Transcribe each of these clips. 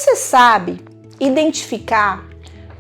Você sabe identificar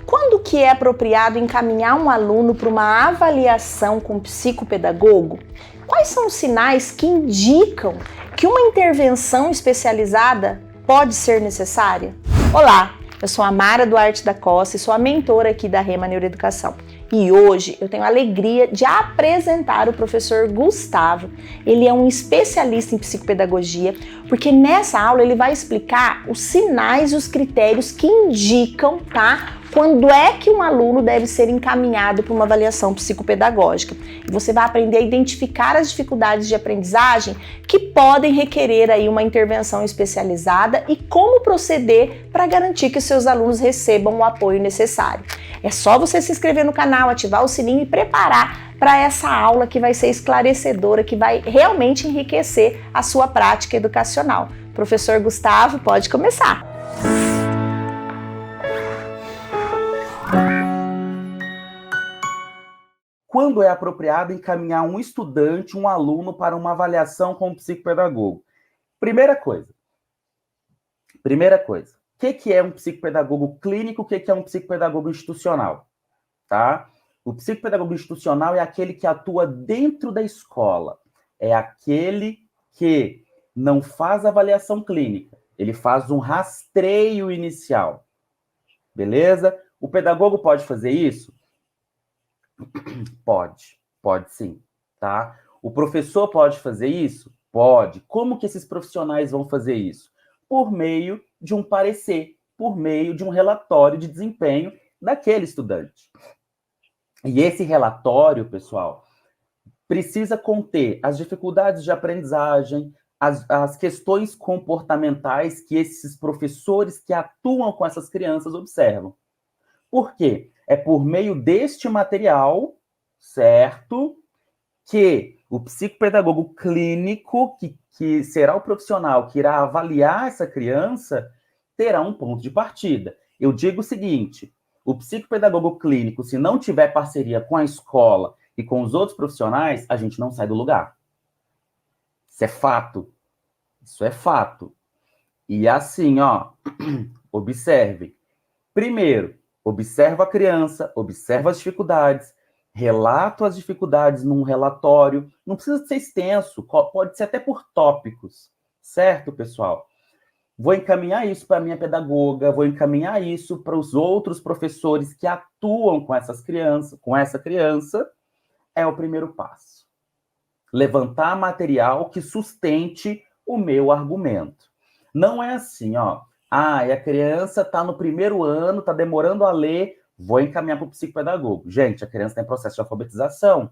quando que é apropriado encaminhar um aluno para uma avaliação com psicopedagogo? Quais são os sinais que indicam que uma intervenção especializada pode ser necessária? Olá, eu sou a Mara Duarte da Costa e sou a mentora aqui da Rema Neuroeducação. E hoje eu tenho a alegria de apresentar o professor Gustavo. Ele é um especialista em psicopedagogia, porque nessa aula ele vai explicar os sinais e os critérios que indicam, tá? Quando é que um aluno deve ser encaminhado para uma avaliação psicopedagógica. E você vai aprender a identificar as dificuldades de aprendizagem que podem requerer aí uma intervenção especializada e como proceder para garantir que os seus alunos recebam o apoio necessário. É só você se inscrever no canal, ativar o sininho e preparar para essa aula que vai ser esclarecedora, que vai realmente enriquecer a sua prática educacional. Professor Gustavo, pode começar. Quando é apropriado encaminhar um estudante, um aluno, para uma avaliação com um psicopedagogo? Primeira coisa. O que é um psicopedagogo clínico? O que é um psicopedagogo institucional? Tá? O psicopedagogo institucional é aquele que atua dentro da escola. É aquele que não faz avaliação clínica. Ele faz um rastreio inicial. Beleza? O pedagogo pode fazer isso? Pode sim, tá? O professor pode fazer isso? Pode. Como que esses profissionais vão fazer isso? Por meio de um parecer, por meio de um relatório de desempenho daquele estudante. E esse relatório, pessoal, precisa conter as dificuldades de aprendizagem, as questões comportamentais que esses professores que atuam com essas crianças observam. Por quê? É por meio deste material, certo, que o psicopedagogo clínico, que será o profissional que irá avaliar essa criança, terá um ponto de partida. Eu digo o seguinte, o psicopedagogo clínico, se não tiver parceria com a escola e com os outros profissionais, a gente não sai do lugar. Isso é fato. Isso é fato. E assim, ó, observe. Primeiro, observa a criança, observa as dificuldades, relato as dificuldades num relatório. Não precisa ser extenso, pode ser até por tópicos, certo, pessoal? Vou encaminhar isso para a minha pedagoga, vou encaminhar isso para os outros professores que atuam com essas crianças, com essa criança, é o primeiro passo. Levantar material que sustente o meu argumento. Não é assim, ó. E a criança está no primeiro ano, está demorando a ler, vou encaminhar para o psicopedagogo. Gente, a criança está em processo de alfabetização.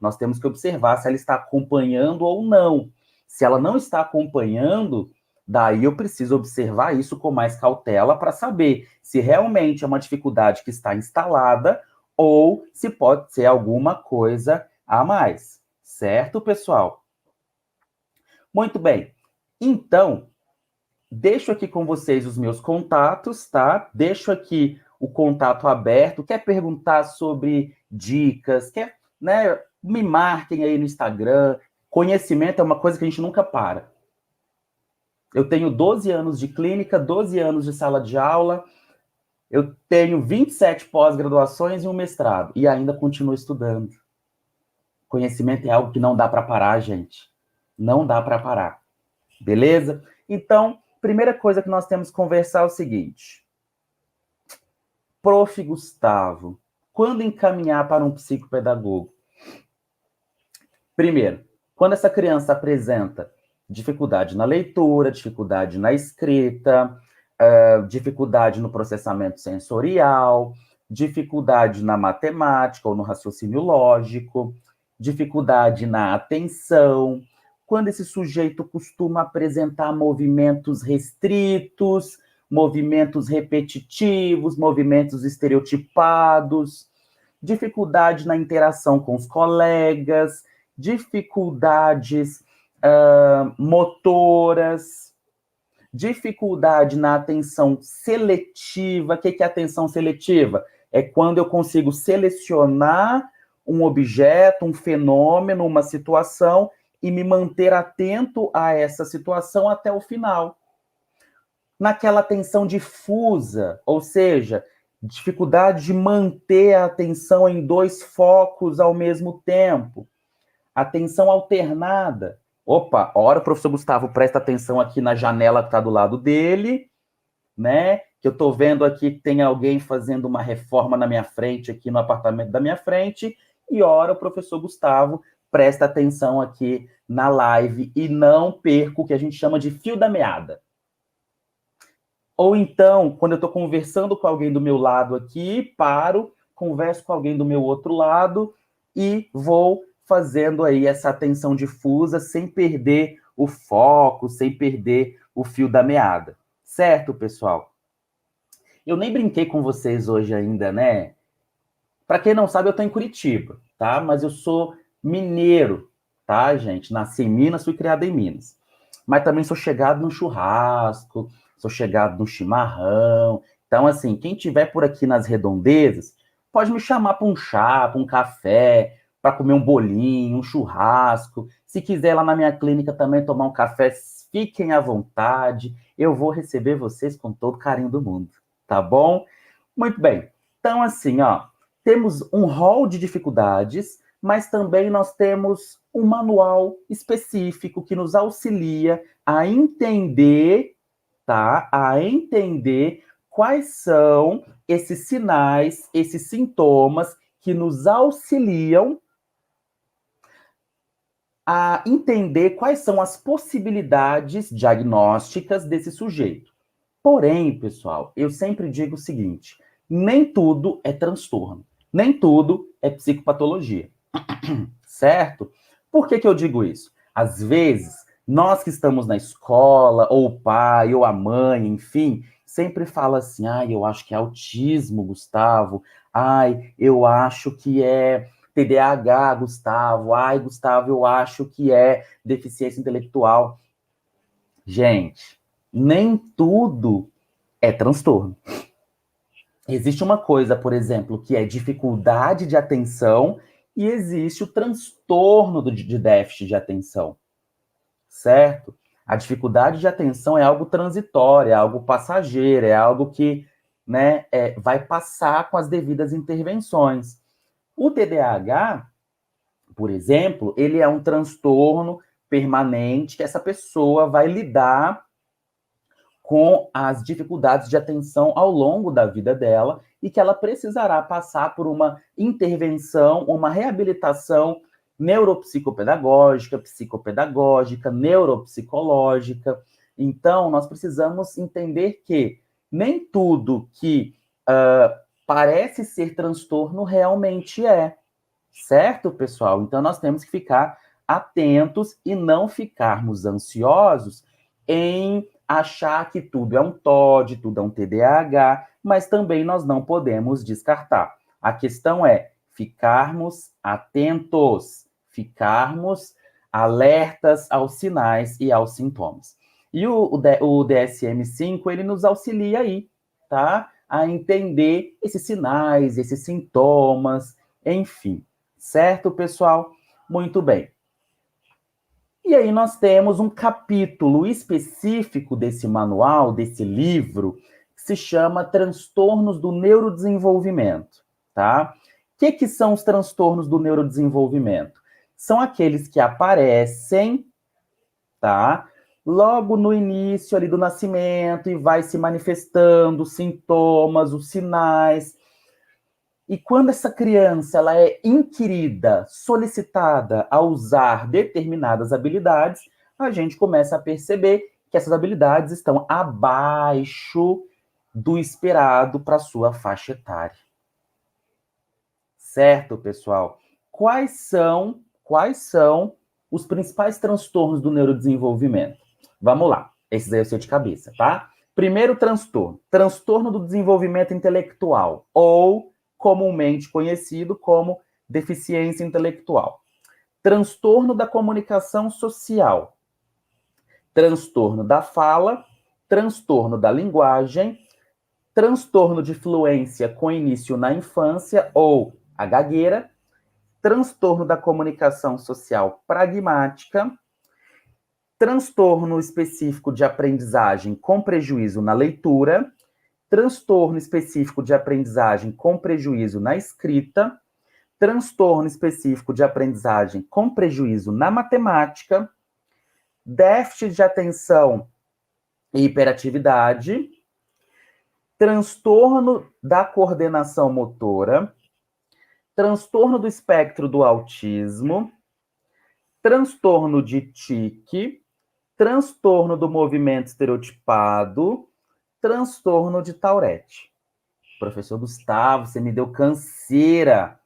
Nós temos que observar se ela está acompanhando ou não. Se ela não está acompanhando, daí eu preciso observar isso com mais cautela para saber se realmente é uma dificuldade que está instalada ou se pode ser alguma coisa a mais. Certo, pessoal? Muito bem. Então, deixo aqui com vocês os meus contatos, tá? Deixo aqui o contato aberto. Quer perguntar sobre dicas? Quer, né? Me marquem aí no Instagram. Conhecimento é uma coisa que a gente nunca para. Eu tenho 12 anos de clínica, 12 anos de sala de aula. Eu tenho 27 pós-graduações e um mestrado. E ainda continuo estudando. Conhecimento é algo que não dá para parar, gente. Não dá para parar. Beleza? Então, primeira coisa que nós temos que conversar é o seguinte. Prof. Gustavo, quando encaminhar para um psicopedagogo? Primeiro, quando essa criança apresenta dificuldade na leitura, dificuldade na escrita, dificuldade no processamento sensorial, dificuldade na matemática ou no raciocínio lógico, dificuldade na atenção, quando esse sujeito costuma apresentar movimentos restritos, movimentos repetitivos, movimentos estereotipados, dificuldade na interação com os colegas, dificuldades motoras, dificuldade na atenção seletiva. O que é atenção seletiva? É quando eu consigo selecionar um objeto, um fenômeno, uma situação e me manter atento a essa situação até o final. naquela atenção difusa, ou seja, dificuldade de manter a atenção em dois focos ao mesmo tempo, atenção alternada. Opa, ora o professor Gustavo presta atenção aqui na janela que está do lado dele, né? Que eu estou vendo aqui que tem alguém fazendo uma reforma na minha frente, aqui no apartamento da minha frente, e ora o professor Gustavo presta atenção aqui na live e não perco o que a gente chama de fio da meada. Ou então, quando eu estou conversando com alguém do meu lado aqui, paro, converso com alguém do meu outro lado e vou fazendo aí essa atenção difusa sem perder o foco, sem perder o fio da meada. Certo, pessoal? Eu nem brinquei com vocês hoje ainda, né? Para quem não sabe, eu estou em Curitiba, tá? Mas eu sou mineiro, tá, gente? Nasci em Minas, fui criado em Minas. Mas também sou chegado no churrasco, sou chegado no chimarrão. Então, assim, quem tiver por aqui nas redondezas, pode me chamar para um chá, para um café, para comer um bolinho, um churrasco. Se quiser lá na minha clínica também tomar um café, fiquem à vontade. Eu vou receber vocês com todo o carinho do mundo, tá bom? Muito bem. Então, assim, ó, temos um rol de dificuldades, mas também nós temos um manual específico que nos auxilia a entender, tá? A entender quais são esses sinais, esses sintomas que nos auxiliam a entender quais são as possibilidades diagnósticas desse sujeito. Porém, pessoal, eu sempre digo o seguinte: nem tudo é transtorno, nem tudo é psicopatologia, certo? Por que eu digo isso? Às vezes, nós que estamos na escola, ou o pai, ou a mãe, enfim, sempre fala assim: ai, eu acho que é autismo, Gustavo, ai, eu acho que é TDAH, Gustavo, ai, Gustavo, eu acho que é deficiência intelectual. Gente, nem tudo é transtorno. Existe uma coisa, por exemplo, que é dificuldade de atenção e existe o transtorno de déficit de atenção, certo? A dificuldade de atenção é algo transitório, é algo passageiro, é algo que, né, vai passar com as devidas intervenções. O TDAH, por exemplo, ele é um transtorno permanente que essa pessoa vai lidar com as dificuldades de atenção ao longo da vida dela e que ela precisará passar por uma intervenção, uma reabilitação neuropsicopedagógica, psicopedagógica, neuropsicológica. Então, nós precisamos entender que nem tudo que parece ser transtorno realmente é. Certo, pessoal? Então, nós temos que ficar atentos e não ficarmos ansiosos em achar que tudo é um TOD, tudo é um TDAH, mas também nós não podemos descartar. A questão é ficarmos atentos, ficarmos alertas aos sinais e aos sintomas. E o DSM-5, ele nos auxilia aí, tá? A entender esses sinais, esses sintomas, enfim. Certo, pessoal? Muito bem. E aí nós temos um capítulo específico desse manual, desse livro, que se chama Transtornos do Neurodesenvolvimento, tá? O que são os transtornos do neurodesenvolvimento? São aqueles que aparecem, tá? Logo no início ali do nascimento e vai se manifestando os sintomas, os sinais. E quando essa criança ela é inquirida, solicitada a usar determinadas habilidades, a gente começa a perceber que essas habilidades estão abaixo do esperado para a sua faixa etária. Certo, pessoal? Quais são os principais transtornos do neurodesenvolvimento? Vamos lá. Esses aí eu sei de cabeça, tá? Primeiro transtorno. Transtorno do desenvolvimento intelectual, ou comumente conhecido como deficiência intelectual. Transtorno da comunicação social. Transtorno da fala, transtorno da linguagem, transtorno de fluência com início na infância ou a gagueira, transtorno da comunicação social pragmática, transtorno específico de aprendizagem com prejuízo na leitura, transtorno específico de aprendizagem com prejuízo na escrita, transtorno específico de aprendizagem com prejuízo na matemática, déficit de atenção e hiperatividade, transtorno da coordenação motora, transtorno do espectro do autismo, transtorno de tique, transtorno do movimento estereotipado, transtorno de Tourette. Professor Gustavo, você me deu canseira.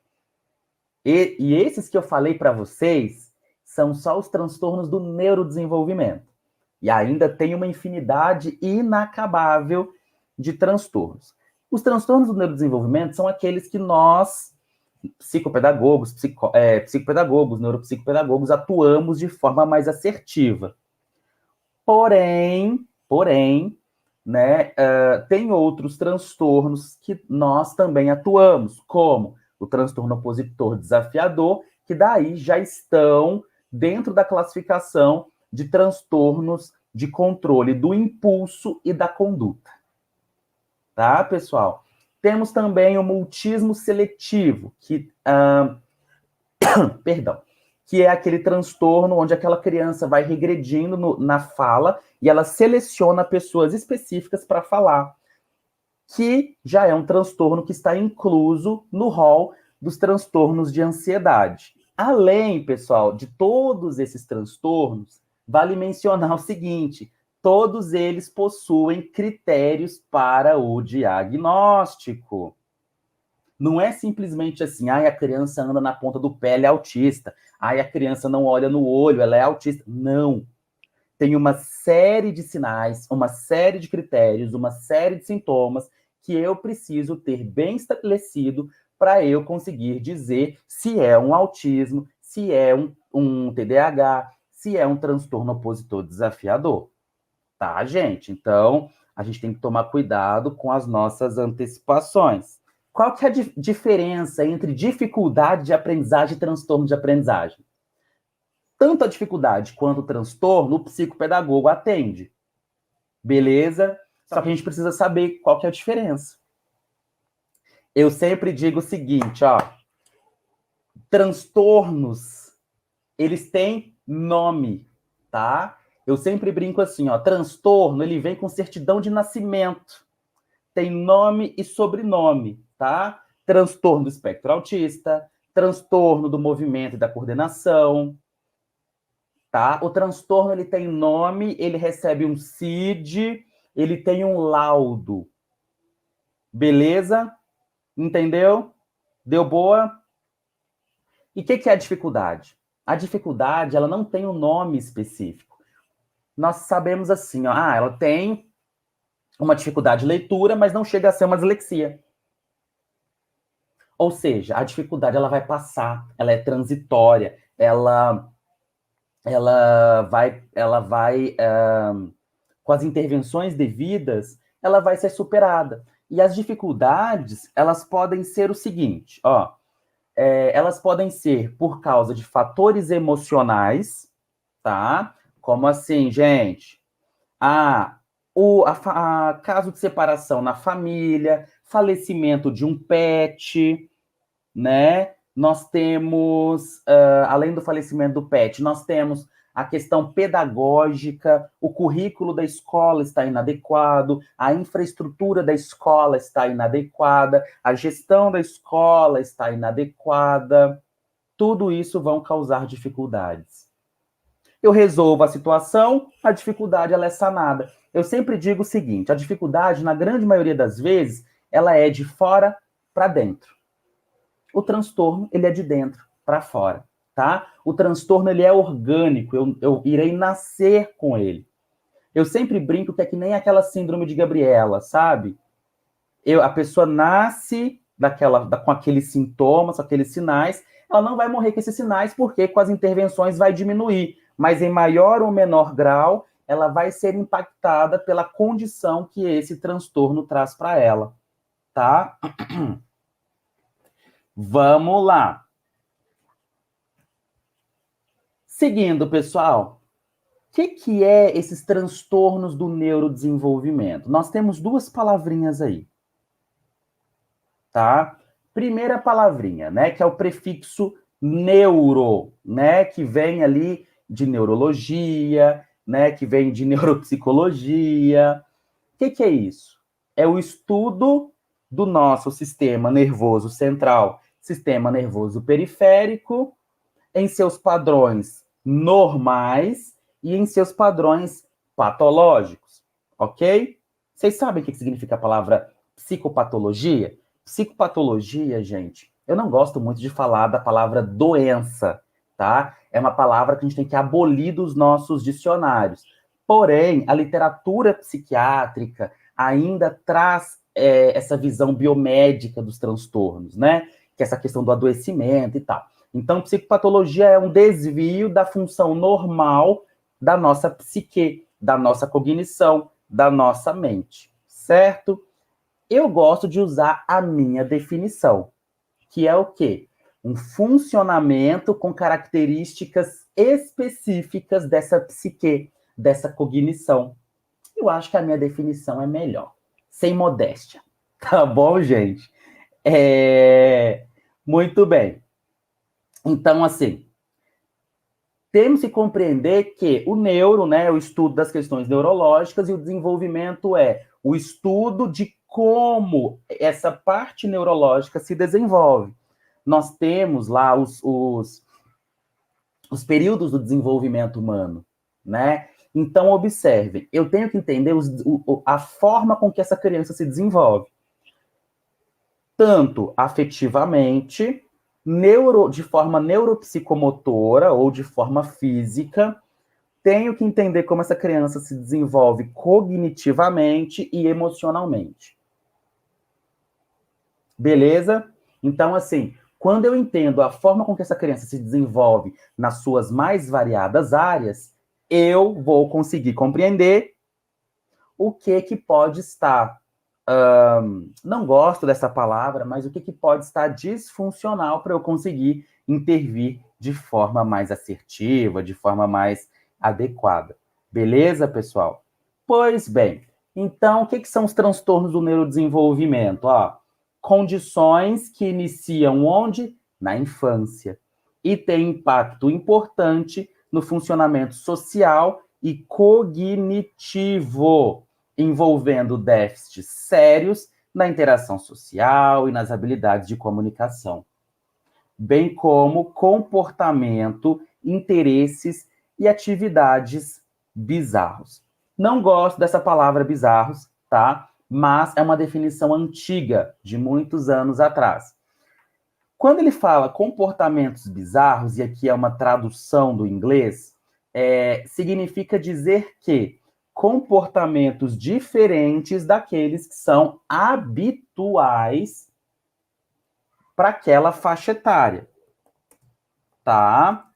E esses que eu falei para vocês são só os transtornos do neurodesenvolvimento. E ainda tem uma infinidade inacabável de transtornos. Os transtornos do neurodesenvolvimento são aqueles que nós, psicopedagogos, psicopedagogos, neuropsicopedagogos, atuamos de forma mais assertiva. Porém, né, tem outros transtornos que nós também atuamos, como o transtorno opositor desafiador, que daí já estão dentro da classificação de transtornos de controle do impulso e da conduta. Tá, pessoal? Temos também o mutismo seletivo, que é aquele transtorno onde aquela criança vai regredindo na fala e ela seleciona pessoas específicas para falar, que já é um transtorno que está incluso no rol dos transtornos de ansiedade. Além, pessoal, de todos esses transtornos, vale mencionar o seguinte: todos eles possuem critérios para o diagnóstico. Não é simplesmente assim, a criança anda na ponta do pé, ela é autista. A criança não olha no olho, ela é autista. Não. Tem uma série de sinais, uma série de critérios, uma série de sintomas que eu preciso ter bem estabelecido para eu conseguir dizer se é um autismo, se é um TDAH, se é um transtorno opositor desafiador. Tá, gente? Então, a gente tem que tomar cuidado com as nossas antecipações. Qual que é a diferença entre dificuldade de aprendizagem e transtorno de aprendizagem? Tanto a dificuldade quanto o transtorno, o psicopedagogo atende. Beleza? Só que a gente precisa saber qual que é a diferença. Eu sempre digo o seguinte, ó. Transtornos, eles têm nome, tá? Eu sempre brinco assim, ó. Transtorno, ele vem com certidão de nascimento. Tem nome e sobrenome, tá? Transtorno do espectro autista, transtorno do movimento e da coordenação, tá? O transtorno, ele tem nome, ele recebe um CID, ele tem um laudo. Beleza? Entendeu? Deu boa? E o que é a dificuldade? A dificuldade, ela não tem um nome específico. Nós sabemos assim, ó, ela tem uma dificuldade de leitura, mas não chega a ser uma dislexia. Ou seja, a dificuldade, ela vai passar, ela é transitória, ela vai com as intervenções devidas, ela vai ser superada. E as dificuldades, elas podem ser o seguinte, ó, elas podem ser por causa de fatores emocionais, tá? Como assim, gente? Caso de separação na família, falecimento de um pet, né? Nós temos, além do falecimento do pet, nós temos a questão pedagógica, o currículo da escola está inadequado, a infraestrutura da escola está inadequada, a gestão da escola está inadequada. Tudo isso vão causar dificuldades. Eu resolvo a situação, a dificuldade ela é sanada. Eu sempre digo o seguinte, a dificuldade, na grande maioria das vezes, ela é de fora para dentro. O transtorno, ele é de dentro para fora, tá? O transtorno, ele é orgânico, eu irei nascer com ele. Eu sempre brinco que é que nem aquela síndrome de Gabriela, sabe? A pessoa nasce com aqueles sintomas, com aqueles sinais, ela não vai morrer com esses sinais, porque com as intervenções vai diminuir, mas em maior ou menor grau, ela vai ser impactada pela condição que esse transtorno traz para ela, tá? Vamos lá. Seguindo, pessoal. que é esses transtornos do neurodesenvolvimento? Nós temos duas palavrinhas aí, tá? Primeira palavrinha, né, que é o prefixo neuro, né, que vem ali de neurologia, né, que vem de neuropsicologia. O que é isso? É o estudo do nosso sistema nervoso central, sistema nervoso periférico, em seus padrões normais e em seus padrões patológicos, ok? Vocês sabem o que significa a palavra psicopatologia? Psicopatologia, gente, eu não gosto muito de falar da palavra doença, tá? É uma palavra que a gente tem que abolir dos nossos dicionários. Porém, a literatura psiquiátrica ainda traz essa visão biomédica dos transtornos, né? Que é essa questão do adoecimento e tal. Então, psicopatologia é um desvio da função normal da nossa psique, da nossa cognição, da nossa mente, certo? Eu gosto de usar a minha definição, que é o quê? Um funcionamento com características específicas dessa psique, dessa cognição. Eu acho que a minha definição é melhor, sem modéstia. Tá bom, gente? Muito bem. Então, assim, temos que compreender que o neuro, né, é o estudo das questões neurológicas e o desenvolvimento é o estudo de como essa parte neurológica se desenvolve. Nós temos lá os períodos do desenvolvimento humano, né? Então, observem, eu tenho que entender a forma com que essa criança se desenvolve. Tanto afetivamente, de forma neuropsicomotora ou de forma física, tenho que entender como essa criança se desenvolve cognitivamente e emocionalmente. Beleza? Então, assim, quando eu entendo a forma com que essa criança se desenvolve nas suas mais variadas áreas, eu vou conseguir compreender o que pode estar, não gosto dessa palavra, mas o que pode estar disfuncional para eu conseguir intervir de forma mais assertiva, de forma mais adequada. Beleza, pessoal? Pois bem, então, o que são os transtornos do neurodesenvolvimento? Condições que iniciam onde? Na infância. E têm impacto importante no funcionamento social e cognitivo, envolvendo déficits sérios na interação social e nas habilidades de comunicação, bem como comportamento, interesses e atividades bizarros. Não gosto dessa palavra bizarros, tá? Mas é uma definição antiga, de muitos anos atrás. Quando ele fala comportamentos bizarros, e aqui é uma tradução do inglês, significa dizer que comportamentos diferentes daqueles que são habituais para aquela faixa etária, tá?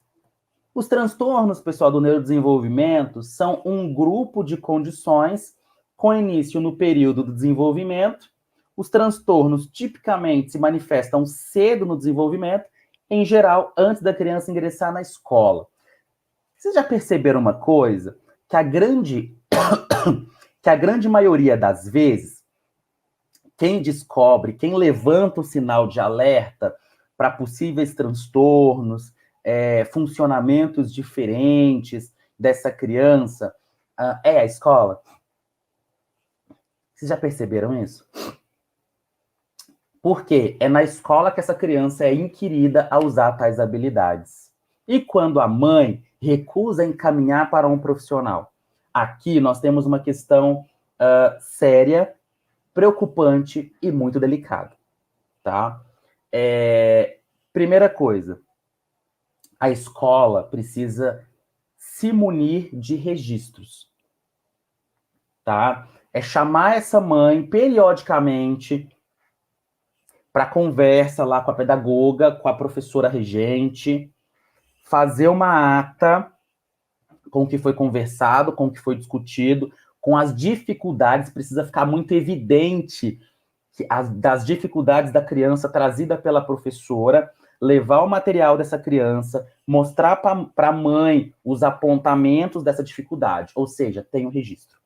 Os transtornos, pessoal, do neurodesenvolvimento são um grupo de condições com início no período do desenvolvimento. Os transtornos tipicamente se manifestam cedo no desenvolvimento, em geral, antes da criança ingressar na escola. Vocês já perceberam uma coisa? Que a grande maioria das vezes, quem descobre, quem levanta o sinal de alerta para possíveis transtornos, funcionamentos diferentes dessa criança, é a escola? Vocês já perceberam isso? Porque é na escola que essa criança é inquirida a usar tais habilidades. E quando a mãe recusa encaminhar para um profissional? Aqui nós temos uma questão séria, preocupante e muito delicada, tá? Primeira coisa, a escola precisa se munir de registros, tá? É chamar essa mãe periodicamente para conversa lá com a pedagoga, com a professora regente, fazer uma ata com o que foi conversado, com o que foi discutido, com as dificuldades, precisa ficar muito evidente das dificuldades da criança trazida pela professora, levar o material dessa criança, mostrar para a mãe os apontamentos dessa dificuldade. Ou seja, tem um registro.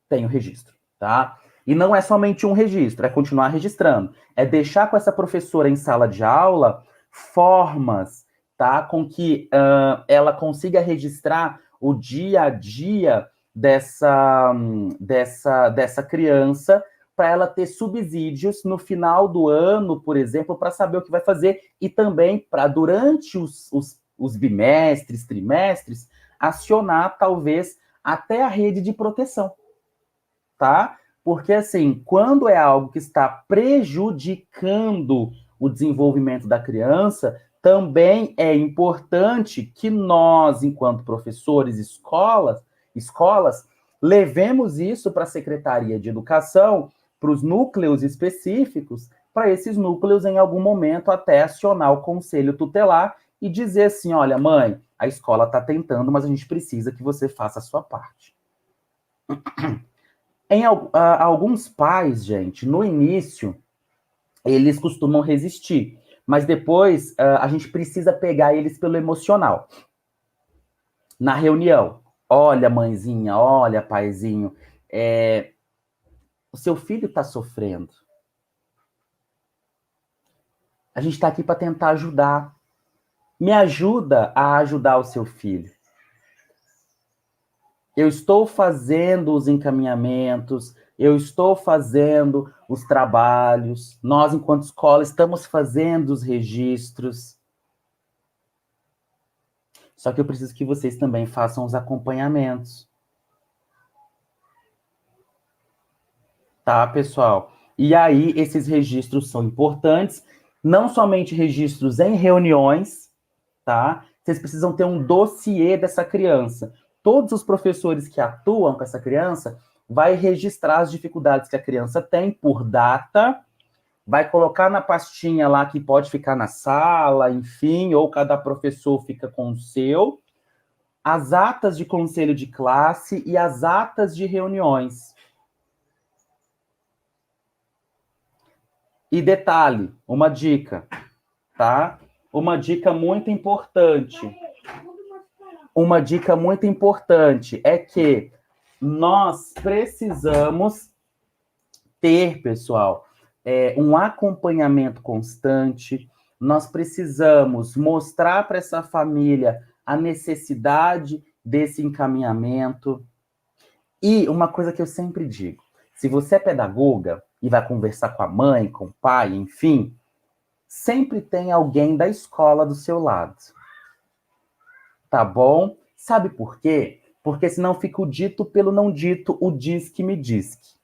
Tem um registro, tá? E não é somente um registro, é continuar registrando. É deixar com essa professora em sala de aula formas, tá? Com que ela consiga registrar o dia a dia dessa criança, para ela ter subsídios no final do ano, por exemplo, para saber o que vai fazer, e também para, durante os bimestres, trimestres, acionar, talvez, até a rede de proteção, tá? Porque, assim, quando é algo que está prejudicando o desenvolvimento da criança, também é importante que nós, enquanto professores, escolas, levemos isso para a Secretaria de Educação, para os núcleos específicos, para esses núcleos, em algum momento, até acionar o conselho tutelar e dizer assim, olha, mãe, a escola está tentando, mas a gente precisa que você faça a sua parte. Alguns pais, gente, no início, eles costumam resistir, mas depois a gente precisa pegar eles pelo emocional. Na reunião, olha, mãezinha, olha, paizinho, o seu filho está sofrendo. A gente está aqui para tentar ajudar. Me ajuda a ajudar o seu filho. Eu estou fazendo os encaminhamentos, eu estou fazendo os trabalhos, nós, enquanto escola, estamos fazendo os registros. Só que eu preciso que vocês também façam os acompanhamentos. Tá, pessoal? E aí, esses registros são importantes, não somente registros em reuniões, tá? Vocês precisam ter um dossiê dessa criança. Todos os professores que atuam com essa criança vai registrar as dificuldades que a criança tem por data, vai colocar na pastinha lá que pode ficar na sala, enfim, ou cada professor fica com o seu, as atas de conselho de classe e as atas de reuniões. E detalhe, uma dica, tá? Uma dica muito importante. Uma dica muito importante é que nós precisamos ter, pessoal, um acompanhamento constante. Nós precisamos mostrar para essa família a necessidade desse encaminhamento. E uma coisa que eu sempre digo, se você é pedagoga e vai conversar com a mãe, com o pai, enfim, sempre tem alguém da escola do seu lado. Tá bom? Sabe por quê? Porque senão fica o dito pelo não dito, o diz que me diz que.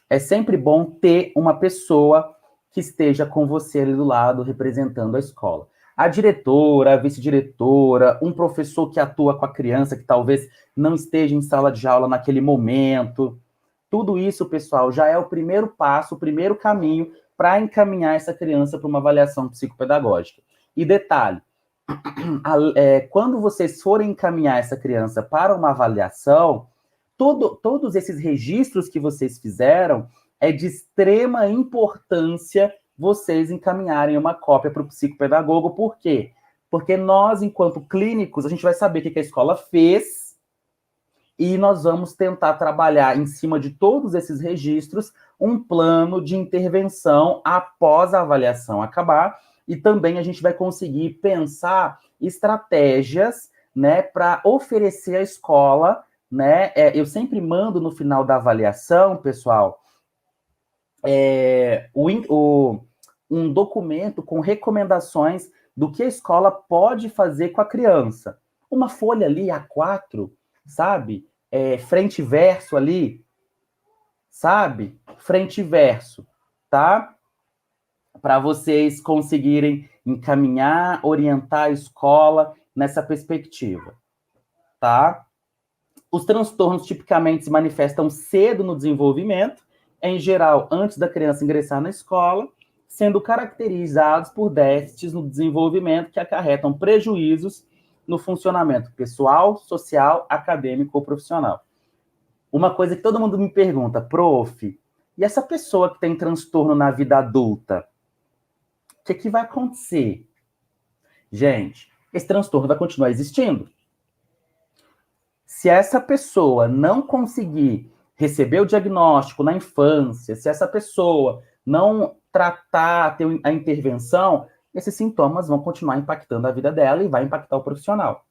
É sempre bom ter uma pessoa que esteja com você ali do lado, representando a escola. A diretora, a vice-diretora, um professor que atua com a criança, que talvez não esteja em sala de aula naquele momento. Tudo isso, pessoal, já é o primeiro passo, o primeiro caminho para encaminhar essa criança para uma avaliação psicopedagógica. E detalhe, quando vocês forem encaminhar essa criança para uma avaliação, todos esses registros que vocês fizeram, é de extrema importância vocês encaminharem uma cópia para o psicopedagogo. Por quê? Porque nós, enquanto clínicos, a gente vai saber o que a escola fez e nós vamos tentar trabalhar em cima de todos esses registros um plano de intervenção após a avaliação acabar, e também a gente vai conseguir pensar estratégias, né, para oferecer à escola, né? Eu sempre mando no final da avaliação, pessoal, um documento com recomendações do que a escola pode fazer com a criança. Uma folha ali, A4, sabe? Frente e verso ali, sabe? Frente e verso, tá? Para vocês conseguirem encaminhar, orientar a escola nessa perspectiva, tá? Os transtornos tipicamente se manifestam cedo no desenvolvimento, em geral antes da criança ingressar na escola, sendo caracterizados por déficits no desenvolvimento que acarretam prejuízos no funcionamento pessoal, social, acadêmico ou profissional. Uma coisa que todo mundo me pergunta, prof, e essa pessoa que tem transtorno na vida adulta? O que vai acontecer? Gente, esse transtorno vai continuar existindo. Se essa pessoa não conseguir receber o diagnóstico na infância, se essa pessoa não tratar, ter a intervenção, esses sintomas vão continuar impactando a vida dela e vai impactar o profissional.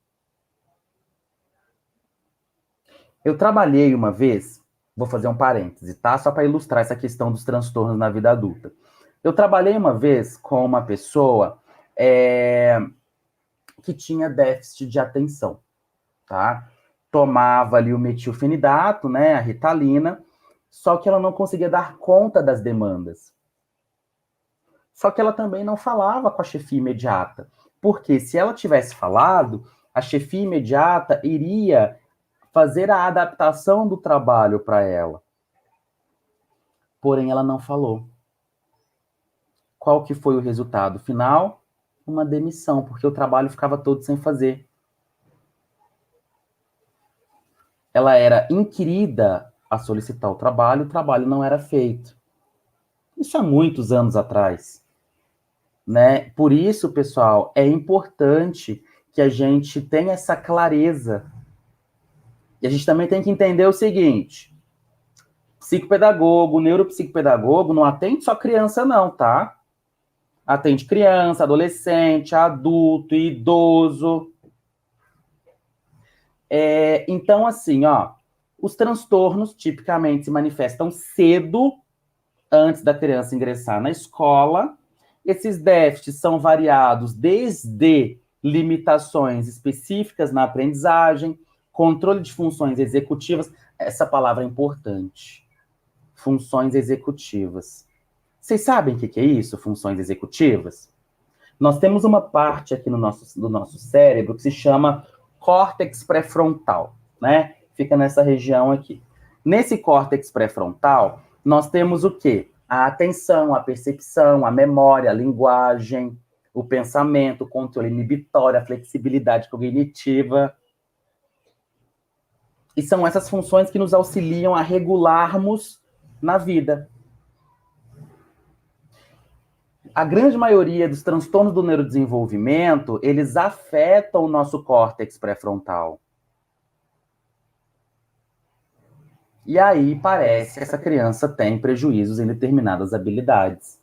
Eu trabalhei uma vez, vou fazer um parêntese, tá? Só para ilustrar essa questão dos transtornos na vida adulta. Eu trabalhei uma vez com uma pessoa que tinha déficit de atenção, tá? Tomava ali o metilfenidato, né, a Ritalina, só que ela não conseguia dar conta das demandas. Só que ela também não falava com a chefia imediata, porque se ela tivesse falado, a chefia imediata iria fazer a adaptação do trabalho para ela. Porém, ela não falou. Qual que foi o resultado final? Uma demissão, porque o trabalho ficava todo sem fazer. Ela era inquirida a solicitar o trabalho não era feito. Isso há muitos anos atrás, né? Por isso, pessoal, é importante que a gente tenha essa clareza. E a gente também tem que entender o seguinte: psicopedagogo, neuropsicopedagogo não atende só criança não, tá? Atende criança, adolescente, adulto, idoso. Então, assim, ó, os transtornos tipicamente se manifestam cedo, antes da criança ingressar na escola. Esses déficits são variados desde limitações específicas na aprendizagem, controle de funções executivas. Essa palavra é importante. Funções executivas. Vocês sabem o que é isso, funções executivas? Nós temos uma parte aqui do nosso cérebro que se chama córtex pré-frontal, né? Fica nessa região aqui. Nesse córtex pré-frontal, nós temos o quê? A atenção, a percepção, a memória, a linguagem, o pensamento, o controle inibitório, a flexibilidade cognitiva. E são essas funções que nos auxiliam a regularmos na vida. A grande maioria dos transtornos do neurodesenvolvimento, eles afetam o nosso córtex pré-frontal. E aí parece que essa criança tem prejuízos em determinadas habilidades.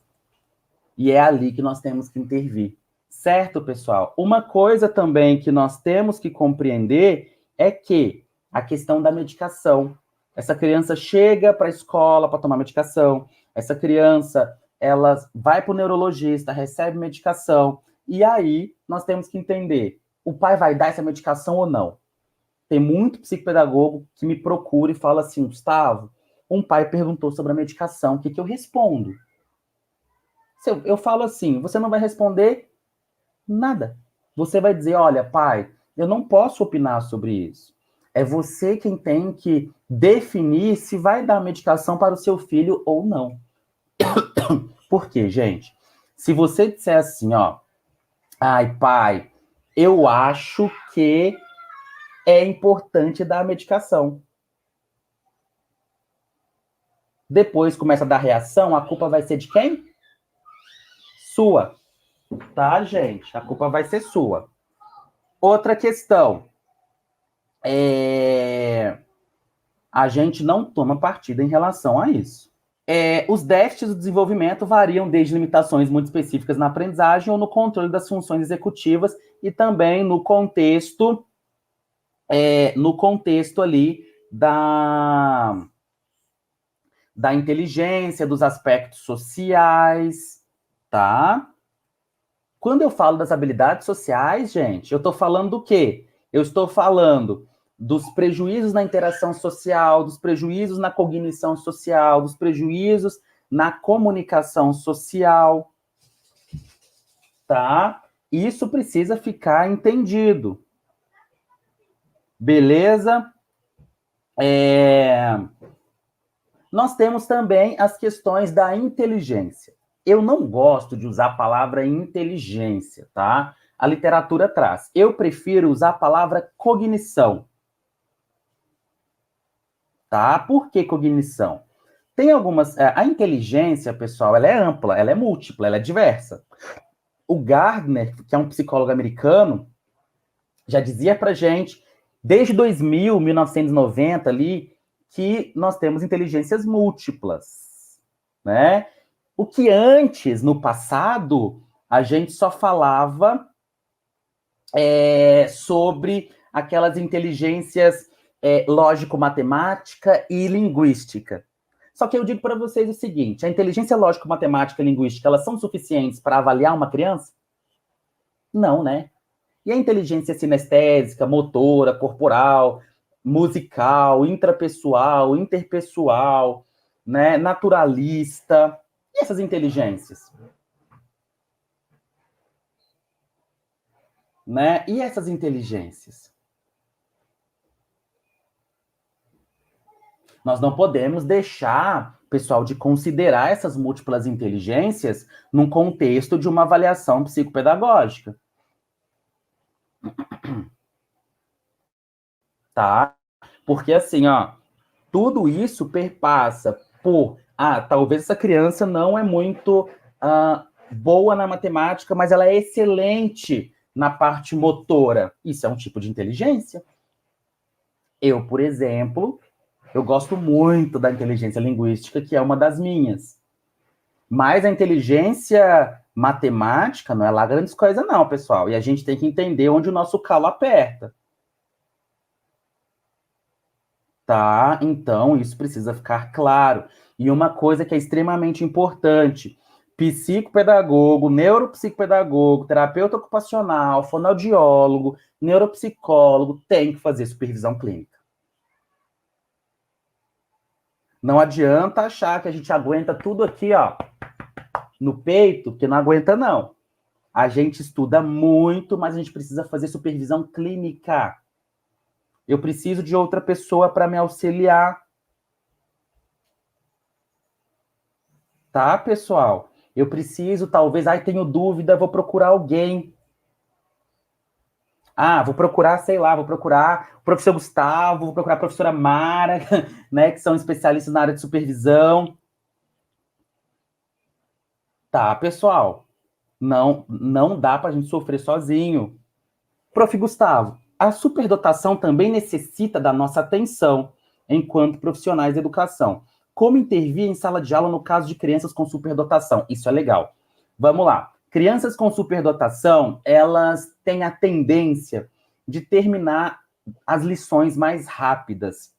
E é ali que nós temos que intervir. Certo, pessoal? Uma coisa também que nós temos que compreender é que a questão da medicação. Essa criança chega para a escola para tomar medicação. Essa criança, ela vai para o neurologista, recebe medicação. E aí nós temos que entender, o pai vai dar essa medicação ou não? Tem muito psicopedagogo que me procura e fala assim: Gustavo, um pai perguntou sobre a medicação, o que eu respondo? Eu falo assim, você não vai responder nada. Você vai dizer: olha, pai, eu não posso opinar sobre isso. É você quem tem que definir se vai dar medicação para o seu filho ou não. Por quê, gente? Se você disser assim, ó, ai, pai, eu acho que é importante dar a medicação. Depois começa a dar reação, a culpa vai ser de quem? Sua. Tá, gente? A culpa vai ser sua. Outra questão. A gente não toma partida em relação a isso. Os déficits do desenvolvimento variam desde limitações muito específicas na aprendizagem ou no controle das funções executivas e também no contexto ali da inteligência, dos aspectos sociais, tá? Quando eu falo das habilidades sociais, gente, eu estou falando do quê? Eu estou falando dos prejuízos na interação social, dos prejuízos na cognição social, dos prejuízos na comunicação social, tá? Isso precisa ficar entendido. Beleza? Nós temos também as questões da inteligência. Eu não gosto de usar a palavra inteligência, tá? A literatura traz. Eu prefiro usar a palavra cognição. Tá? Por que cognição? Tem algumas... A inteligência, pessoal, ela é ampla, ela é múltipla, ela é diversa. O Gardner, que é um psicólogo americano, já dizia pra gente, desde 2000, 1990 ali, que nós temos inteligências múltiplas, né? O que antes, no passado, a gente só falava sobre aquelas inteligências lógico-matemática e linguística. Só que eu digo para vocês o seguinte, a inteligência lógico-matemática e linguística, elas são suficientes para avaliar uma criança? Não, né? E a inteligência sinestésica, motora, corporal, musical, intrapessoal, interpessoal, né, naturalista, e essas inteligências? Né? E essas inteligências? Nós não podemos deixar, pessoal, de considerar essas múltiplas inteligências num contexto de uma avaliação psicopedagógica. Tá? Porque assim, ó, tudo isso perpassa por, talvez essa criança não é muito boa na matemática, mas ela é excelente na parte motora. Isso é um tipo de inteligência. Eu, por exemplo, eu gosto muito da inteligência linguística, que é uma das minhas. Mas a inteligência matemática não é lá grandes coisas não, pessoal. E a gente tem que entender onde o nosso calo aperta. Tá? Então, isso precisa ficar claro. E uma coisa que é extremamente importante, psicopedagogo, neuropsicopedagogo, terapeuta ocupacional, fonoaudiólogo, neuropsicólogo, tem que fazer supervisão clínica. Não adianta achar que a gente aguenta tudo aqui, ó, no peito, que não aguenta, não. A gente estuda muito, mas a gente precisa fazer supervisão clínica. Eu preciso de outra pessoa para me auxiliar. Tá, pessoal? Eu preciso, talvez, tenho dúvida, vou procurar alguém. Vou procurar, sei lá, vou procurar o professor Gustavo, vou procurar a professora Mara, né, que são especialistas na área de supervisão. Tá, pessoal? Não dá para a gente sofrer sozinho. Prof. Gustavo, a superdotação também necessita da nossa atenção enquanto profissionais de educação. Como intervir em sala de aula no caso de crianças com superdotação? Isso é legal. Vamos lá. Crianças com superdotação, elas têm a tendência de terminar as lições mais rápidas.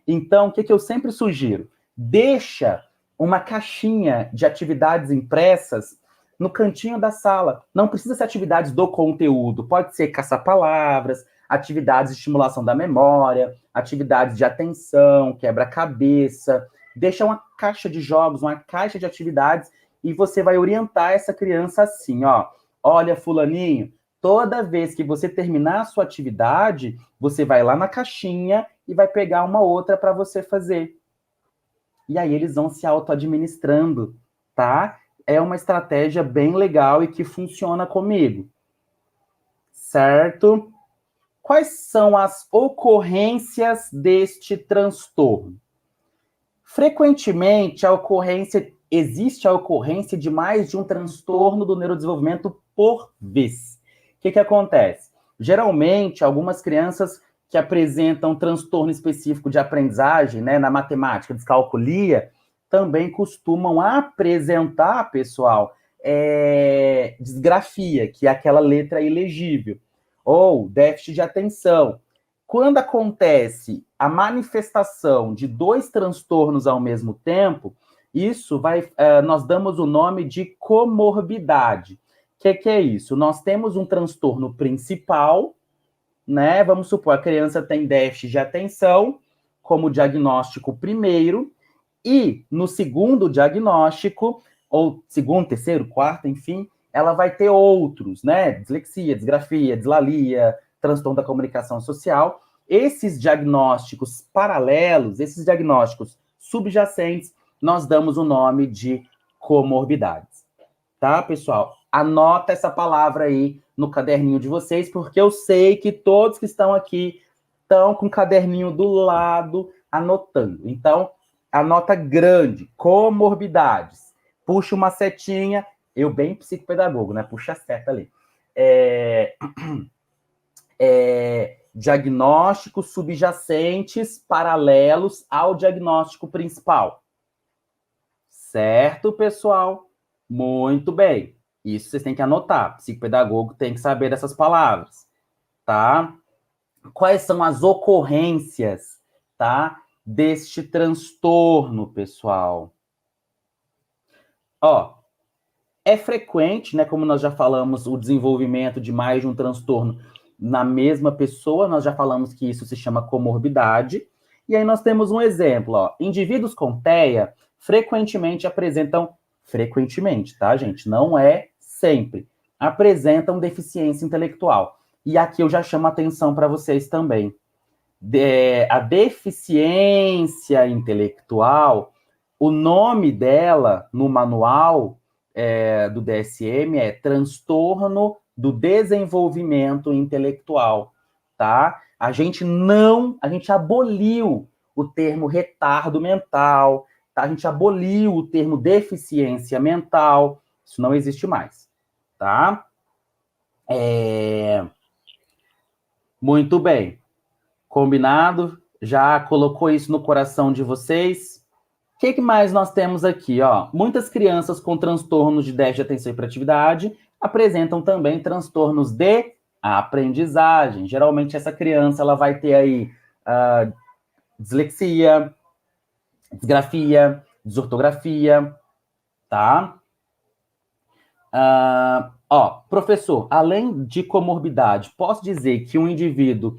Então, o que eu sempre sugiro? Deixa uma caixinha de atividades impressas no cantinho da sala. Não precisa ser atividades do conteúdo. Pode ser caça-palavras, atividades de estimulação da memória, atividades de atenção, quebra-cabeça. Deixa uma caixa de jogos, uma caixa de atividades e você vai orientar essa criança assim, ó. Olha, fulaninho, toda vez que você terminar a sua atividade, você vai lá na caixinha e vai pegar uma outra para você fazer. E aí eles vão se auto-administrando, tá? É uma estratégia bem legal e que funciona comigo. Certo? Quais são as ocorrências deste transtorno? Frequentemente, existe a ocorrência de mais de um transtorno do neurodesenvolvimento por vez. O que acontece? Geralmente, algumas crianças que apresentam transtorno específico de aprendizagem, né, na matemática, descalculia, também costumam apresentar, pessoal, disgrafia, que é aquela letra ilegível, ou déficit de atenção. Quando acontece a manifestação de dois transtornos ao mesmo tempo, isso nós damos o nome de comorbidade. O que é isso? Nós temos um transtorno principal, né? Vamos supor, a criança tem déficit de atenção como diagnóstico primeiro, e no segundo diagnóstico, ou segundo, terceiro, quarto, enfim, ela vai ter outros, né? Dislexia, disgrafia, dislalia, transtorno da comunicação social. Esses diagnósticos paralelos, esses diagnósticos subjacentes, nós damos o nome de comorbidades. Tá, pessoal? Anota essa palavra aí no caderninho de vocês, porque eu sei que todos que estão aqui estão com o caderninho do lado, anotando. Então, a nota grande, comorbidades. Puxa uma setinha, eu bem psicopedagogo, né? Puxa a seta ali. Diagnósticos subjacentes paralelos ao diagnóstico principal. Certo, pessoal? Muito bem. Isso vocês têm que anotar. Psicopedagogo tem que saber dessas palavras, tá? Quais são as ocorrências, tá, deste transtorno, pessoal? Ó, é frequente, né, como nós já falamos, o desenvolvimento de mais de um transtorno na mesma pessoa, nós já falamos que isso se chama comorbidade. E aí nós temos um exemplo, ó. Indivíduos com TEA frequentemente apresentam, tá, gente? Não é sempre. Apresentam deficiência intelectual. E aqui eu já chamo a atenção para vocês também. A deficiência intelectual, o nome dela no manual do DSM é transtorno do desenvolvimento intelectual, tá? A gente aboliu o termo retardo mental, tá? A gente aboliu o termo deficiência mental, isso não existe mais, tá? Muito bem. Combinado? Já colocou isso no coração de vocês? O que mais nós temos aqui? Ó? Muitas crianças com transtornos de déficit de atenção e hiperatividade apresentam também transtornos de aprendizagem. Geralmente essa criança ela vai ter aí dislexia, disgrafia, desortografia, tá? Professor, além de comorbidade, posso dizer que um indivíduo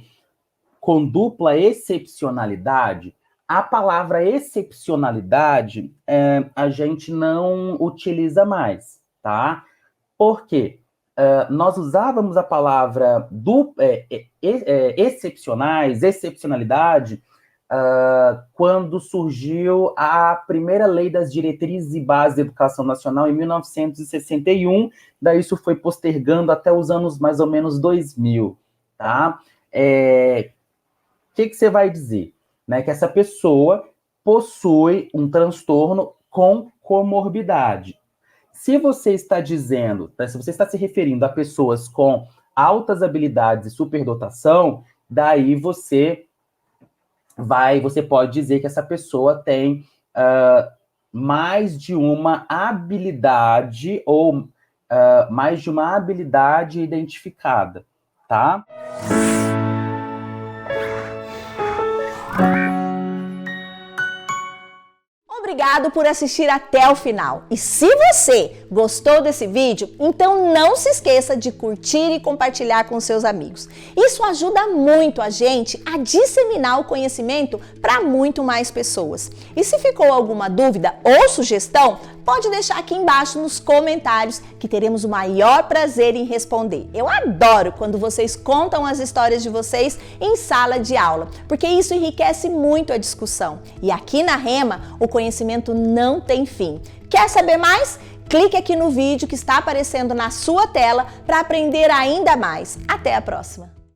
com dupla excepcionalidade, a palavra excepcionalidade a gente não utiliza mais, tá? Por quê? Nós usávamos a palavra excepcionalidade, quando surgiu a primeira lei das diretrizes e bases da educação nacional em 1961, daí isso foi postergando até os anos mais ou menos 2000, tá? O que você vai dizer? Né, que essa pessoa possui um transtorno com comorbidade. Se você está dizendo, se você está se referindo a pessoas com altas habilidades e superdotação, daí você pode dizer que essa pessoa tem mais de uma habilidade ou mais de uma habilidade identificada, tá? Obrigado por assistir até o final. E se você gostou desse vídeo, então não se esqueça de curtir e compartilhar com seus amigos. Isso ajuda muito a gente a disseminar o conhecimento para muito mais pessoas. E se ficou alguma dúvida ou sugestão, pode deixar aqui embaixo nos comentários que teremos o maior prazer em responder. Eu adoro quando vocês contam as histórias de vocês em sala de aula, porque isso enriquece muito a discussão. E aqui na Rema, o conhecimento não tem fim. Quer saber mais? Clique aqui no vídeo que está aparecendo na sua tela para aprender ainda mais. Até a próxima!